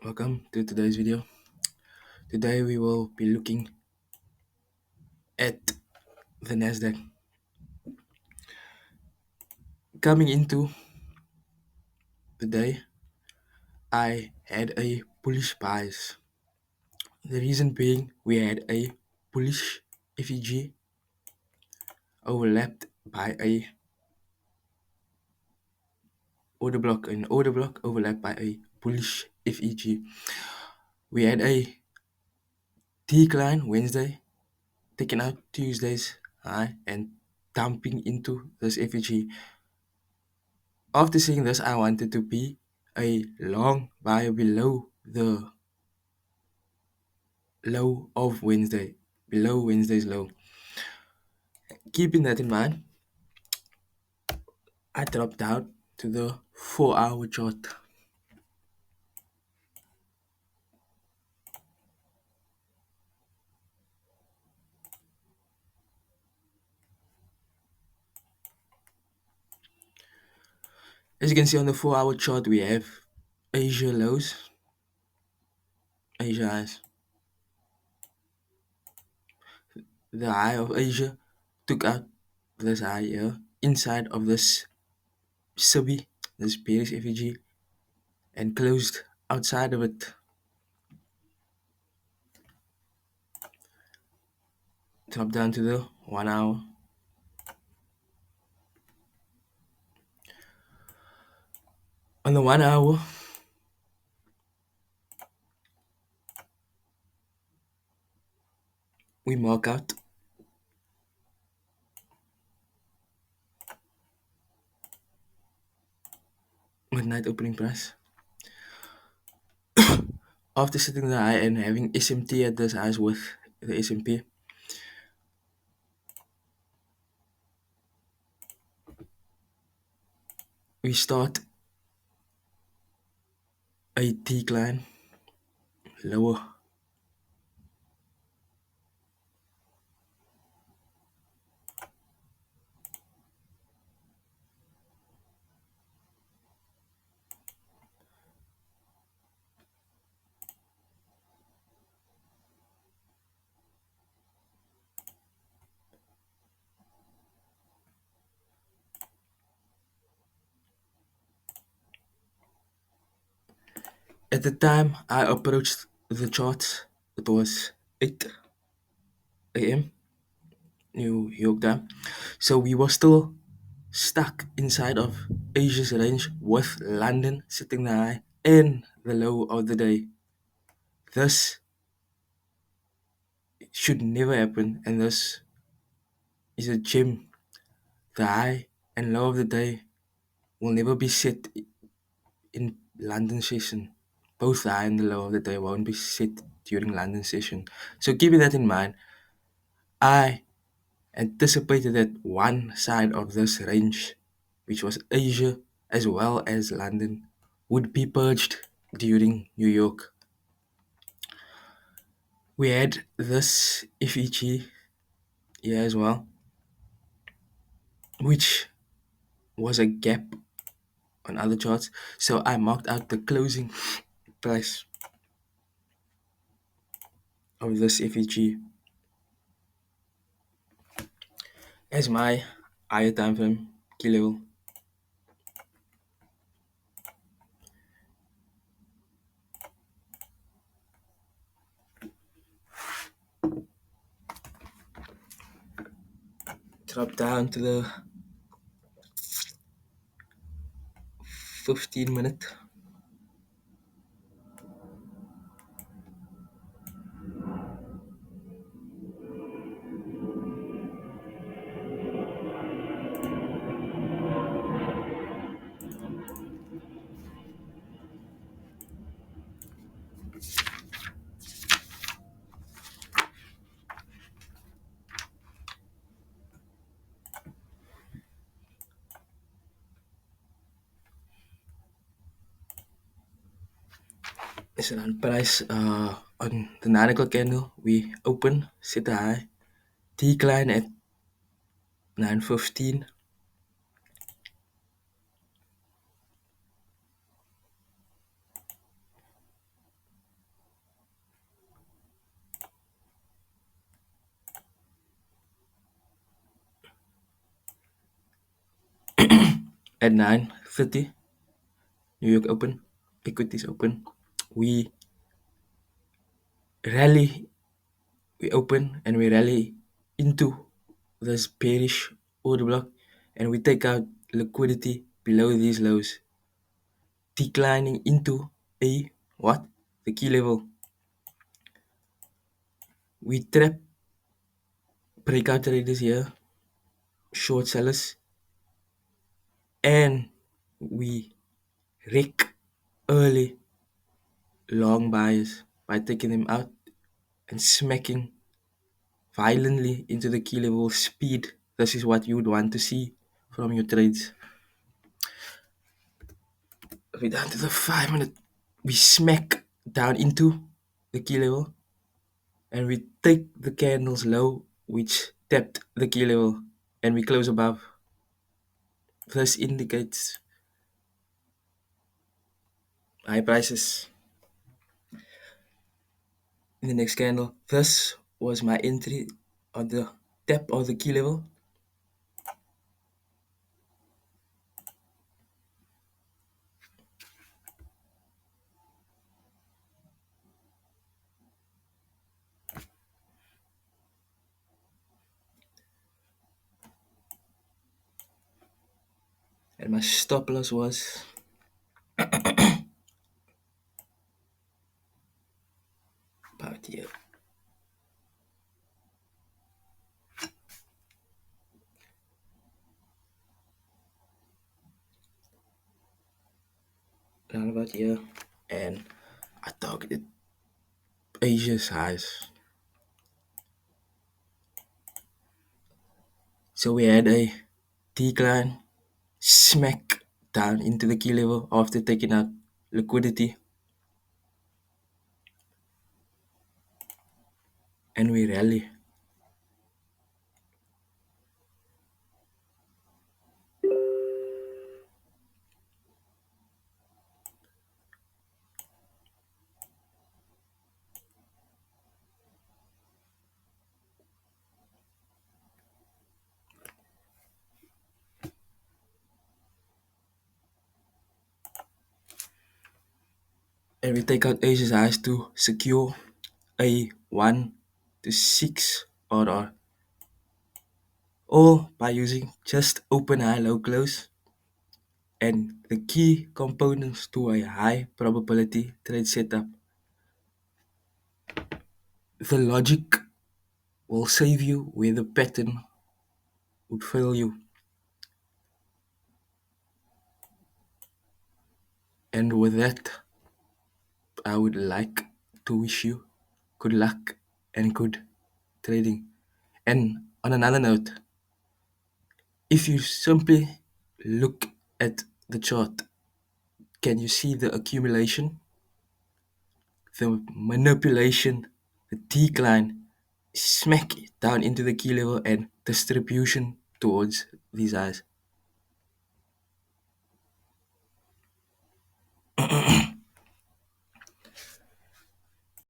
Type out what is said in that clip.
Welcome to today's video. Today we will be looking at the Nasdaq. Coming into the day, I had a bullish bias. The reason being we had a bullish FEG overlapped by a an order block overlapped by a bullish FEG. We had a decline Wednesday, taking out Tuesday's high and dumping into this FEG. After seeing this, I wanted to be a long buy below the low of Wednesday, below Wednesday's low. Keeping that in mind, I dropped down to the 4-hour chart. As you can see on the 4-hour chart, we have Asia lows, Asia highs. The high of Asia took out this high here inside of this SIBI, this bearish FEG, and closed outside of it. Drop down to the 1 hour. On the 1 hour, we mark out midnight opening price. After setting the high and having SMT at this highs with the S&P, we start a decline lower. At the time I approached the charts, it was 8 a.m. New York time. So we were still stuck inside of Asia's range with London sitting the high and the low of the day. This should never happen, and this is a gem. The high and low of the day will never be set in London session. Both the high and the low of the day won't be set during London session. So keeping that in mind, I anticipated that one side of this range, which was Asia as well as London, would be purged during New York. We had this FEG here as well, which was a gap on other charts. So I marked out the closing price of this FEG as my higher time frame key level. Drop down to the 15-minute. It's an price on the 9 o'clock candle. We open, set a high, decline at 9:15. At 9:30, New York Open, Equities Open, we rally, we open and we rally into this bearish order block, and we take out liquidity below these lows, declining into a what? The key level. We trap breakout traders here, short sellers, and we wreck early long buyers by taking them out and smacking violently into the key level speed. This is what you would want to see from your trades. We down to the 5 minute. We smack down into the key level and we take the candles low which tapped the key level and we close above. This indicates high prices in the next candle. This was my entry on the tap of the key level. And my stop loss was about here. Around about here. And I targeted Asia's highs. So we had a decline, smack down into the key level after taking out liquidity, and we rally. And we take out Asia's highs to secure a 1 to 6 order, all by using just open high low close and the key components to a high probability trade setup. The logic will save you where the pattern would fail you. And with that, I would like to wish you good luck and good trading. And on another note, if you simply look at the chart, can you see the accumulation, the manipulation, the decline, smack down into the key level and distribution towards these highs?